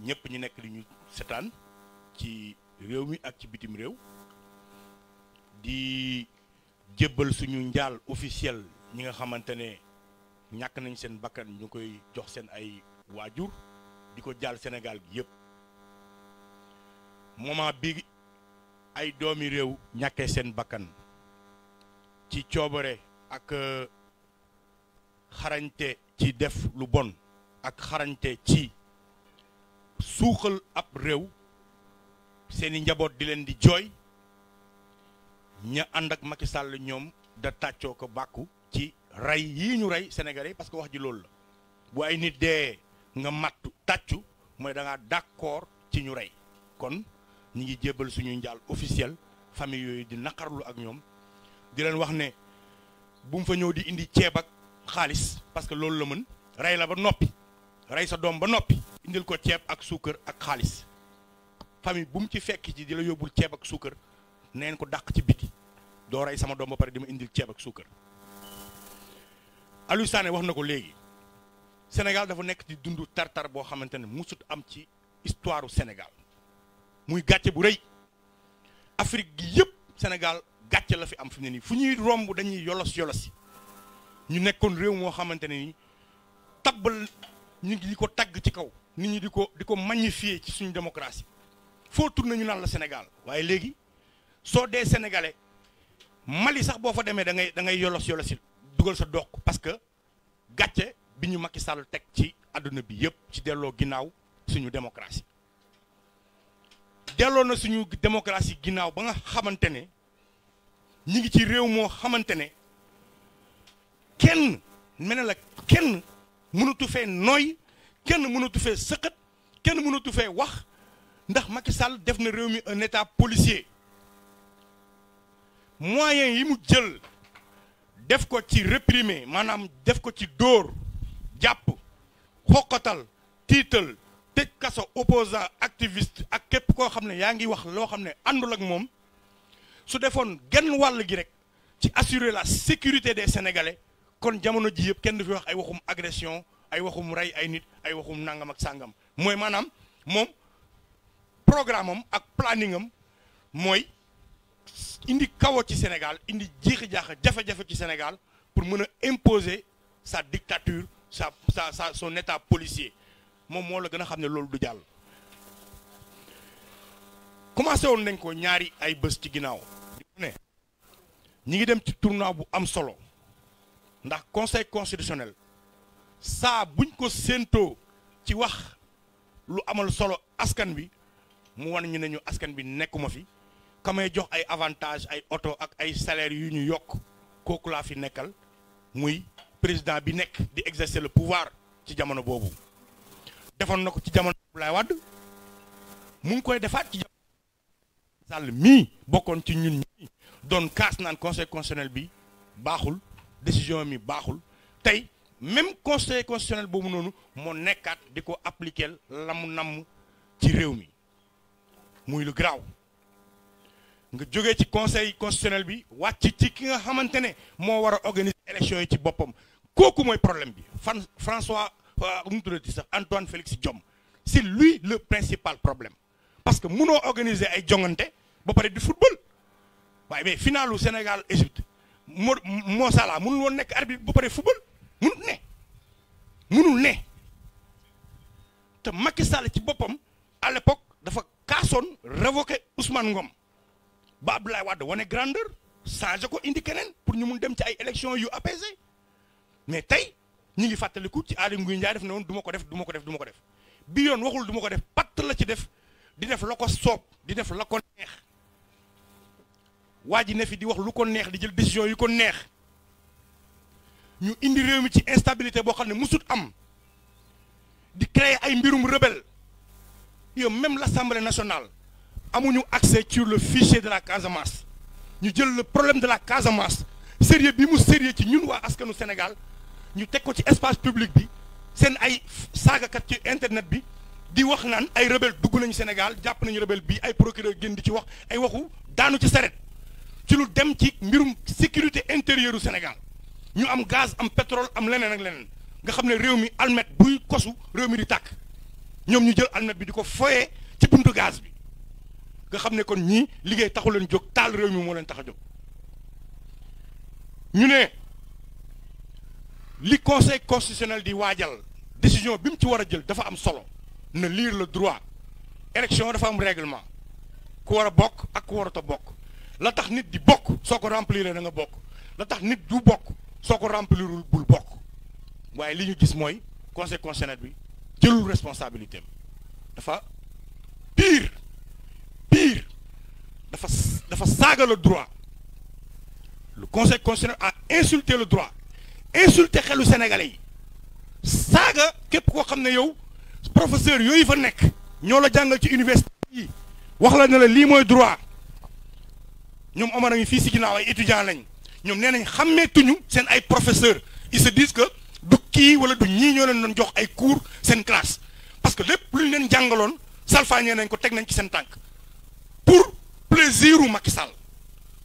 ñëpp ñu nekk di ñu setaan ci réew mi ak ci bitim réew di jébbal suñu njaal officiel ñi nga xamante ne ñàkk nañ seen bakkan ñu koy jox seen ay waajur di ko jaal Sénégal gi yëpp moment bi ay doomi réew ñàkkee seen bakkan ci coobare ak xarañte ci def lu bon ak xarañte ci suuxal ab réew seeni njaboot di leen di jooy ña ànd ak Macky Sall ñoom da tàccoo ko bàkku ci rey yii ñu rey Sénégalais parce que wax ji loolu la bu ay nit dee nga mattu tàccu mooy da ngaa d'accord ci ñu rey kon ñi ngi jébbal suñuy njaal officiel famille yooyu di naqarlu ak ñoom di leen wax ne bu mu fa ñëw di indi ceeb ak xaalis parce que loolu la mën rey la ba noppi rey sa doom ba noppi indil ko ceeb ak suukar ak xaalis famille bu mu ci fekk ci di la yóbbul ceeb ak suukar neen ko dàq ci biti doo rey sama doom ba pare di ma indil ceeb ak suukar Aliou Sané wax na ko léegi Sénégal dafa nekk di dund tartar boo xamante ne musut am ci histoire u Sénégal muy gàcce bu rëy Afrique gi yëpp Sénégal gàcce la fi am fi mu ne nii fu ñuy romb dañuy yolos yolosi ñu nekkoon réew moo xamante ne ni tabbal ñu ngi di ko tagg ci kaw nit ñi di ko magnifier ci suñu démocratie foo tourné ñu naan la Sénégal waaye léegi soo dee sénégalais Mali sax boo fa demee da ngay yolos yolosi dugal sa doq parce que gàcce bi ñu Macky Sall teg ci àdduna bi yëpp ci delloo ginnaaw suñu démocratie delloo na suñu démocratie ginnaaw ba nga xamante ne ñi ngi ci réew moo xamante ne kenn mel ne la kenn mënatu fee nooy kenn mënatu fee sëqat kenn mënatu fee wax ndax Macky Sall def na réew mi un état policier moyens yi mu jël def ko ci réprimer maanaam def ko ci dóor jàpp xoqatal tiital tëj kaso opposant activiste ak képp koo xam ne yaa ngi wax loo xam ne àndul ak moom su defoon genn wàll gi rek ci assurer la sécurité des Sénégalais kon jamono ji yëpp kenn du fi wax ay waxum agression ay waxum rey ay nit ay waxum nangam ak sàngam mooy maanaam moom programme am ak planning am mooy indi kawo ci Sénégal indi jiixi jaaxa jafe-jafe ci Sénégal pour mën a imposer sa dictature son état policier moom moo la gën a xam ne loolu du jàll. commencé woon nañ ko ñaari ay bés ci ginnaaw ne ñi ngi dem ci tournoi bu am solo ndax conseil constitutionnel saa buñ ko séentoo ci wax lu amal solo askan bi mu wan ñu ne ñu askan bi nekkuma fi kamay jox ay avantage ay oto ak ay salaire yu ñu yokk kooku laa fi nekkal muy président bi nekk di exercer le pouvoir ci jamono boobu defoon na ko ci jamono Abdoulaye Wade mu ngi koy defaat ci jamono Sall mii bokkoon ci ñun ñi doon kaas naan conseil constitutionnel bi baaxul décision mi baaxul tey même conseil constitutionnel boobu noonu moo nekkaat di ko appliquer la mu namm ci réew mi muy lu garaaw nga jógee ci conseil constitutionnel bi wàcc ci ki nga xamante ne moo war a organiser élection yi ci boppam kooku mooy problème bi François mu tuddati sax Antoine Félix Diome c'est lui le principal problème parce que munoo organiser ay jongante ba pare di football waaye mais finalu Sénégal Égypte Mo Salah mënul woon nekk arbitre ba pare football mënul ne te Macky Sall ci boppam à l'époque dafa kaasoon révoquer Ousmane Ngom ba Abdoulaye Wade wane grandeur changé ko indi keneen pour ñu mun dem ci ay élections yu apaisé mais tey ñi ngi fàttaliku ci Aly Ngouille Ndiaye def ne woon du ma ko def bi yoon waxul du ma ko def patt la ci def di def la ko soob di def la ko neex waa ji ne fi di wax lu ko neex di jël décision yu ko neex ñu indi réew mi ci instabilité boo xam ne musut am di créer ay mbirum rebelle yow même l'Assemblée nationale amuñu accès sur le fichier de la Casamance ñu jël le problème de la Casamance sérieux bi mu sérieux ci ñun waa askanu Sénégal ñu teg ko ci espace public bi seen ay saagakat ci internet bi di wax naan ay rebelle dugg nañu Sénégal jàpp nañu rebelle bi ay procureur génn di ci wax ay waxu daanu ci saret ci lu dem ci mbirum sécurité intérieure u Sénégal ñu am gaz am pétrole am leneen ak leneen nga xam ne réew mi almet buy kosu réew mi di tàkk ñoom ñu jël almet bi di ko foyee ci buntu gaz bi nga xam ne kon ñii liggéey taxu leen jóg taal réew mi moo leen tax a jóg. ñu ne li conseil constitutionnel di waajal décision bi mu ci war a jël dafa am solo na lire le droit élection dafa am règlement ku war a bokk ak ku warut a bokk la tax nit di bokk soo ko remplir da nga bokk la tax nit du bokk soo ko remplirul bul bokk waaye li ñu gis mooy conseil constitutionnel bi jëlul responsabilité dafa pire dafa saaga le droit. Le conseil constitutionnel a insulté le droit insulté xelu sénégalais yi saaga képp koo xam ne yow professeur yooyu fa nekk ñoo la jàngal ci université yi wax la ne la lii mooy droit ñoom Omar a ngi fii si ginnaaw ay étudiants lañ ñoom nee nañ xàmmeetuñu seen ay professeurs ils se disent que du kii wala du ñii ñoo leen doon jox ay cours seen classe parce que lépp lu ñu leen jàngaloon salfaañee nañ ko teg nañ ci seen tànk pour plaisir u Macky Sall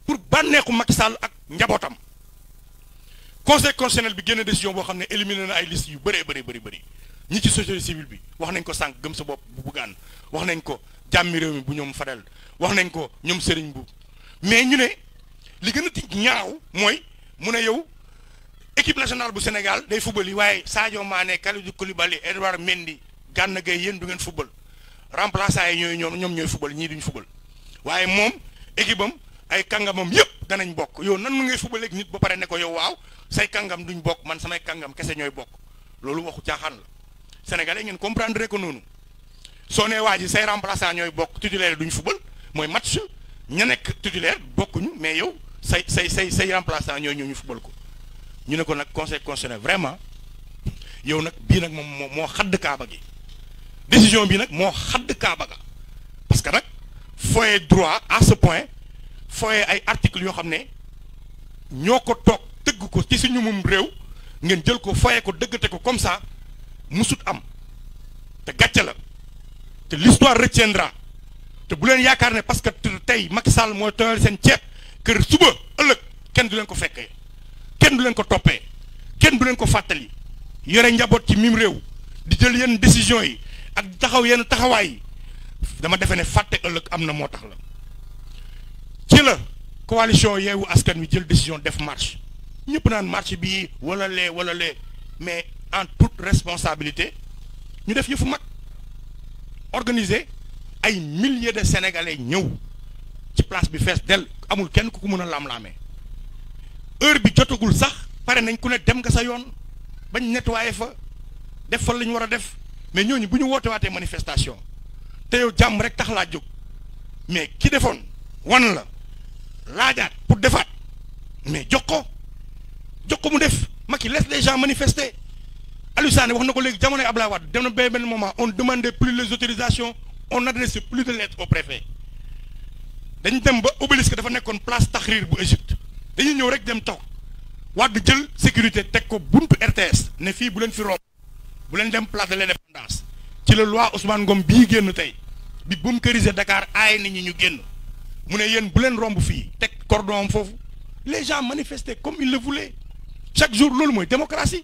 pour bànneexu Macky Sall ak njabootam conseil constitutionnel bi génn décision boo xam ne éliminé na ay liste yu bëree bëri ñi ci société civile bi wax nañ ko sànq gëm sa bopp bu buggaan wax nañ ko jàmmi réew mi bu ñoom Fadel wax nañ ko ñoom Serigne bu mais ñu ne li gën a ti ñaaw mooy mu ne yow équipe nationale bu Sénégal day football yi waaye Sadio Mané Kalidou Koulibaly Edouard Mendy Gana Gueye yéen du ngeen football remplaçant yi ñooy ñoom ñooy football ñii duñ football waaye moom équipe am ay kàngamam yëpp danañ bokk yow nan ngay football ak nit ba pare ne ko yow waaw say kàngam duñ bokk man samay kàngam kese ñooy bokk loolu waxu caaxaan la sénégalais ngeen comprendre ko noonu soo nee waa ji say remplaçant ñooy bokk titulaire duñ football mooy match ña nekk titulaire bokkuñu mais yow say remplaçant ñooy ñëw ñu football ko ñu ne ko nag conseil constitutionnel vraiment yow nag bii nag moom moo xadd kaaba gi décision bi nag moo xadd kaaba ga parce que nag foye droit à ce point foye ay articles yoo xam ne ñoo ko toog tëgg ko ci suñu mum réew ngeen jël ko foye ko dëggate ko comme ça musut am te gàcce la te l'histoire retiendra te bu leen yaakaar ne parce que tey Macky Sall mooy tooyal seen ceeb kër suba ëllëg kenn du leen ko fekkee kenn du leen ko toppee kenn du leen ko fàttali yore njaboot ci mim réew di jël yenn décision yi ak taxaw yenn taxawaay yi dama defe ne fàtte ëllëg am na moo tax la ci la coalition Yewwi Askan Wi jël décision def marche ñëpp naan marche bii wala lee mais en toute responsabilité ñu def yëfu mag organiser ay milliers de sénégalais ñëw ci place bi fees del amul kenn ku ko mën a lam-laamee heure bi jotagul sax pare nañ ku ne dem nga sa yoon bañ nettoyer fa def fa la ñu war a def mais ñooñu bu ñu woote waatee manifestation te yow jàmm rek tax laa jóg mais ki defoon wan la laajaat pour defaat mais jox ko mu def Macky laisse les gens manifester Aliou Sané wax na ko léegi jamonoy Abdoulaye Wade dem na benn moment on demandait plus les autorisations on n'adressait plus de lettres au préfet dañ dem ba obélisque dafa nekkoon place Tahrir bu Égypte dañuy ñëw rek dem taw Wade jël sécurité teg ko buntu RTS ne fii bu leen fi romb bu leen dem place de l'Indépendance ci la loi Ousmane Ngom bii génn tey bi bunkériser Dakar aay nit ñi ñu génn mu ne yéen bu leen romb fii teg cordon am foofu les gens manifestaient comme ils le voulaient chaque jour loolu mooy démocratie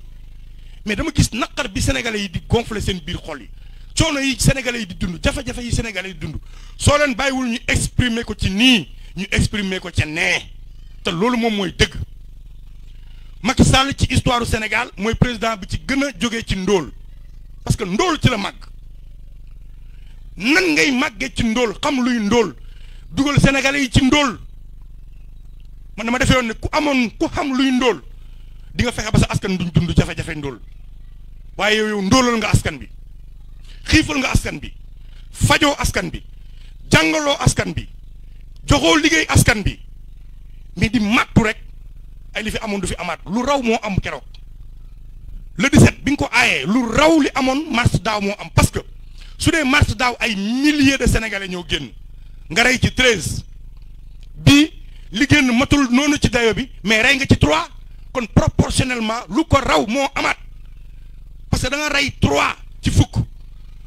mais dama gis naqar bi sénégalais yi di gonfler seen biir xol yi coono yi sénégalais yi di dund jafe-jafe yi sénégalais yi di dund soo leen bàyyiwul ñu exprimer ko ci nii ñu exprimer ko ca nee te loolu moom mooy dëgg Macky Sall ci histoire du Sénégal mooy président bi ci gën a jógee ci ndóol parce que ndóol ci la màgg nan ngay màggee ci ndóol xam luy ndóol dugal sénégalais yi ci ndóol man dama defee woon ne ku xam luy ndóol di nga fexe ba sa askan duñ dund jafe-jafe ndóol waaye yow ndóolal nga askan bi xiifal nga askan bi fajoo askan bi jàngaloo askan bi joxoo liggéey askan bi mais di màttu rek ay li fi amoon du fi amaat lu raw moo am keroog le 17 bi nga ko aayee lu raw li amoon mars daaw moo am parce que su dee mars daaw ay milliers de sénégalais ñoo génn nga rey ci 13 bii li génn matul noonu ci dayo bi mais rey nga ci 3 kon proportionnellement lu ko raw moo amaat parce que da nga rey 3 ci fukk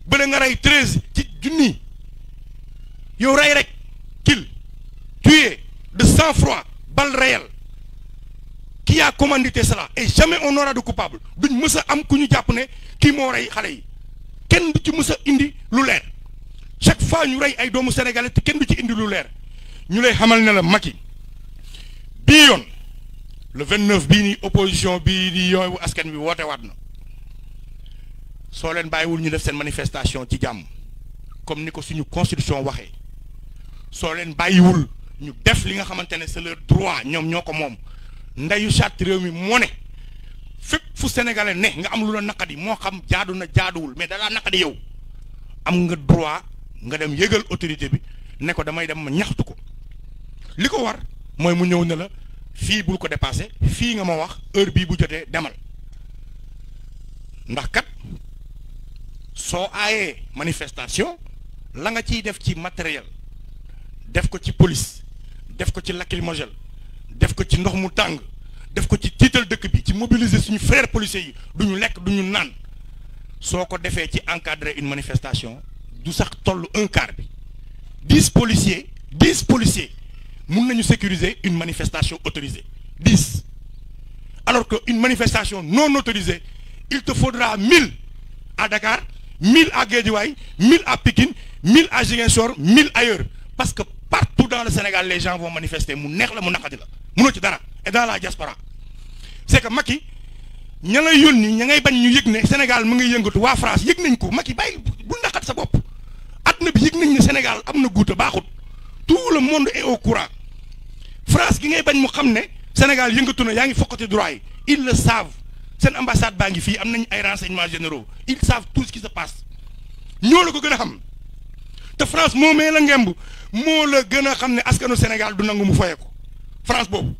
bële nga rey 13 ci junni yow rey rek kill tuer de sang-froid balle réelle qui a commandité cela et jamais on aura de coupable duñ mës a am ku ñu jàpp ne kii moo rey xale yi kenn du ci mës a indi lu leer chaque fois ñu rey ay doomu sénégalais te kenn du ci indi lu leer ñu lay xamal ne la Macky bii yoon le 29 bii nii opposition bii di Yewwi Askan Wi woote waat na soo leen bàyyiwul ñu def seen manifestation ci jàmm comme ni ko suñu constitution waxee soo leen bàyyiwul ñu def li nga xamante ne c'est leur droit ñoom ñoo ko moom ndeyu charte réew mi moo ne fépp fu sénégalais ne nga am lu la naqadi moo xam jaadu na jaaduwul mais dalaa naqadi yow am nga droit nga dem yëgal autorité bi ne ko damay dem ma ñaxtu ko li ko war mooy mu ñëw ne la fii bul ko dépassé fii nga ma wax heure bii bu jotee demal ndax kat soo aayee manifestation la nga ciy def ci matériel def ko ci police def ko ci lacrymogène def ko ci ndox mu tàng def ko ci tiital dëkk bi ci mobiliser suñu frères policiers yi duñu lekk duñu naan soo ko defee ci encadrer une manifestation du sax toll un quart bi 10 policiers mun nañu sécuriser une manifestation autorisée 10 alors que une manifestation non autorisée il te faudra 1000 à Dakar 1000 à Guédiawaye 1000 à Pikine 1000 à Ziguinchor 1000 ailleurs parce que partout dans le Sénégal les gens vont manifester mu neex la mu naqadi la mënoo ci dara et dans la diaspora c'est que Macky ña lay yónni ña ngay bañ ñu yëg ne Sénégal mu ngi yëngatu waa France yëg nañ ko Macky bàyyi bu naqat sa bopp àdduna bi yëg nañ ne Sénégal am na guuta baaxut tout le monde est au courant France gi ngay bañ mu xam ne Sénégal yëngatu na yaa ngi fokkati droit yi ils le savent seen ambassade baa ngi fii am nañ ay renseignements généraux ils savent tout ce qui se passe ñoo la ko gën a xam te France moomee la ngemb moo la gën a xam ne askanu Sénégal du nangu mu foye ko France boobu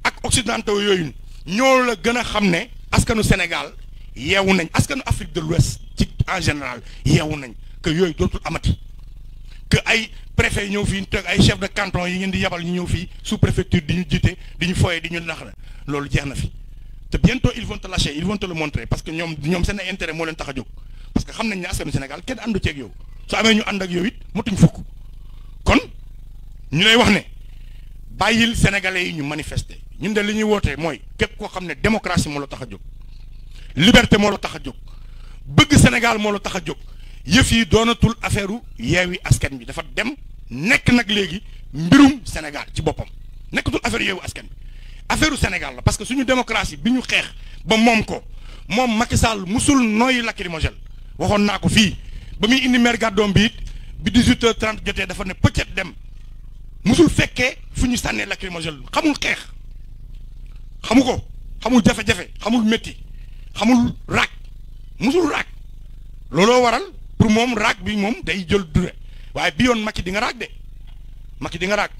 ak occidentaux yooyu ñoo la gën a xam ne askanu Sénégal yeewu nañ askanu Afrique de l'Ouest ci en général yeewu nañ que yooyu dootul amati que ay préfet yi ñëw fii toog ay chef de canton yi ngeen di yabal ñu ñëw fii sous préfecture di ñu jiite di ñu foye di ñu nax na loolu jeex na fi te bientôt ils vont te lâcher ils vont te le montrer parce que ñoom seen ay intérêt moo leen tax a jóg parce que xam nañ ne askanu Sénégal kenn àndu ceeg yow su amee ñu ànd ak yow it motuñ fukk kon ñu lay wax ne bàyyil sénégalais yi ñu manifester ñun de li ñuy wootee mooy képp koo xam ne démocratie moo la tax a jóg liberté moo la tax a jóg bëgg Sénégal moo la tax a jóg yëf yi doonatul affaire u Yewwi Askan Wi dafa dem nekk nag léegi mbirum Sénégal ci boppam nekkatul affaire Yewwi Askan Wi affaire u Sénégal la parce que suñu démocratie bi ñu xeex ba moom ko moom Macky Sall musul nooyi lacrymogène waxoon naa ko fii ba muy indi maire gàddoom bi it bi 18h30 jotee dafa ne pëccet dem musul fekkee fu ñu sànnee lacrymogène xamul xeex xamu ko xamul jafe-jafe xamul métti xamul raak musul raak looloo waral pour moom raak bi moom day jël dure waaye bi yoon Macky di nga raak de Macky di nga raak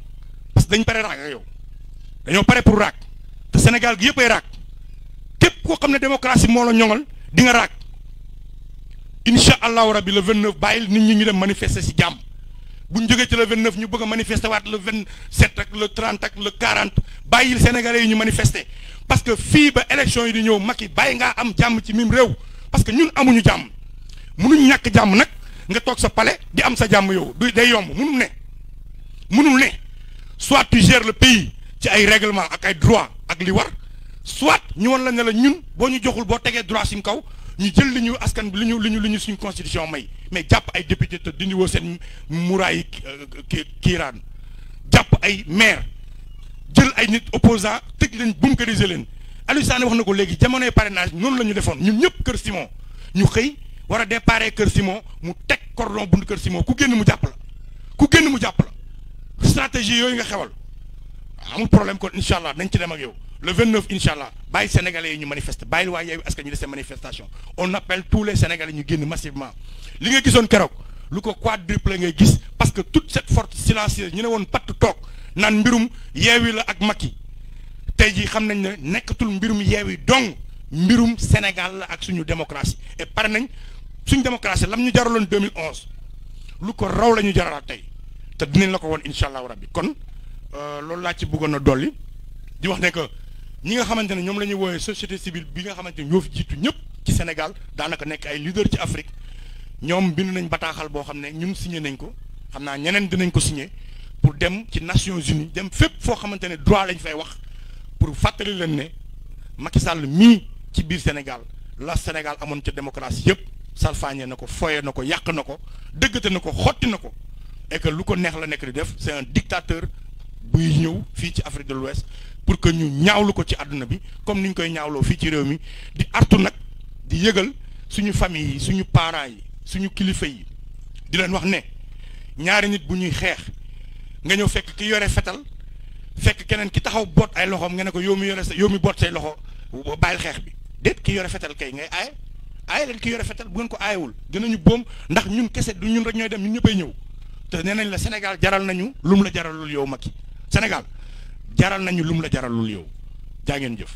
parce que dañ pare raak ak yow dañoo pare pour raak te Sénégal gi yëpp ay raak képp koo xam ne démocratie moo la ñoŋal di nga raak incha allahu rabbi le 29 bàyyil nit ñi ñu dem manifester ci jàmm bu ñu jógee ci le 29 ñu bëgg a manifester waat le 27 ak le 30 ak le 40 bàyyil sénégalais yi ñu manifester parce que fii ba élection yi di ñëw Macky bàyyi ngaa am jàmm ci mim réew parce que ñun amuñu jàmm mënuñ ñàkk jàmm nag nga toog sa palais di am sa jàmm yow du day yomb mënul ne soit tu gères le pays ci ay règlement ak ay droit ak li war soit ñu won la ne la ñun boo ñu joxul boo tegee droit sim kaw ñu jël li ñu askan bi li ñu suñu constitution may mais jàpp ay député te dindi woo seen muraay kiiraan jàpp ay maire jël ay nit opposant tëj leen bunkeriser leen Aliou Sané wax na ko léegi jamonoy parrainage noonu la ñu defoon ñun ñëpp Kër Simon ñu xëy war a déparé Kër Simon mu teg cordon buntu Kër Simon ku génn mu jàpp la stratégie yooyu nga xewal amul problème kon incha allah nañ ci dem ak yow le 29 incha allah bàyyi sénégalais yi ñu manifester bàyyi waa Yewwi Askan Wi ñu def seen manifestation on appelle tous les sénégalais ñu génn massivement li nga gisoon keroog lu ko quadruple ngay gis parce que toute cette force silencieuse ñu ne woon patt toog naan mbirum Yewwi la ak Macky tey jii xam nañ ne nekkatul mbirum Yewwi dong mbirum Sénégal la ak suñu démocratie et pare nañ suñu démocratie lam ñu jaraloon 2011 lu ko raw la ñu jaralaat tey te dinañ la ko woon incha allahu rabbi kon loolu laa ci bëggoon a dolli di wax ne que ñi nga xamante ne ñoom la ñuy woowee société civile bi nga xamante ne ñoo fi jiitu ñëpp ci Sénégal daanaka nekk ay leader ci Afrique ñoom bind nañ bataaxal boo xam ne ñun signé nañ ko xam naa ñeneen dinañ ko signé pour dem ci Nations Unies dem fépp foo xamante ne droit lañ fay wax pour fàttali leen ne Macky Sall mii ci biir Sénégal la Sénégal amoon ca démocratie yëpp salfaañe na ko foye na ko yàq na ko dëggate na ko xotti na ko et que lu ko neex la nekk di def c'est un dictateur buy ñëw fii ci Afrique de l'Ouest pour que ñu ñaawlu ko ci àdduna bi comme ni ñu koy ñaawloo fii ci réew mi di artu nag di yëgal suñu famille yi suñu parents yi suñu kilifa yi di leen wax ne ñaari nit bu ñuy xeex nga ñëw fekk ki yore fetal fekk keneen ki taxaw boot ay loxoom nga ne ko yow mi boot say loxo bàyyil xeex bi déet ki yore fetal kay ngay aaye leen ki yore fetal bu ngeen ko aayewul dinañu boom ndax ñun kese du ñun rek ñooy dem ñun ñëppay ñëw te nee nañ la Sénégal jaral nañu lum la jaralul yow Macky Sénégal jaral nañu lum la jaralul yow jaa ngeen jëf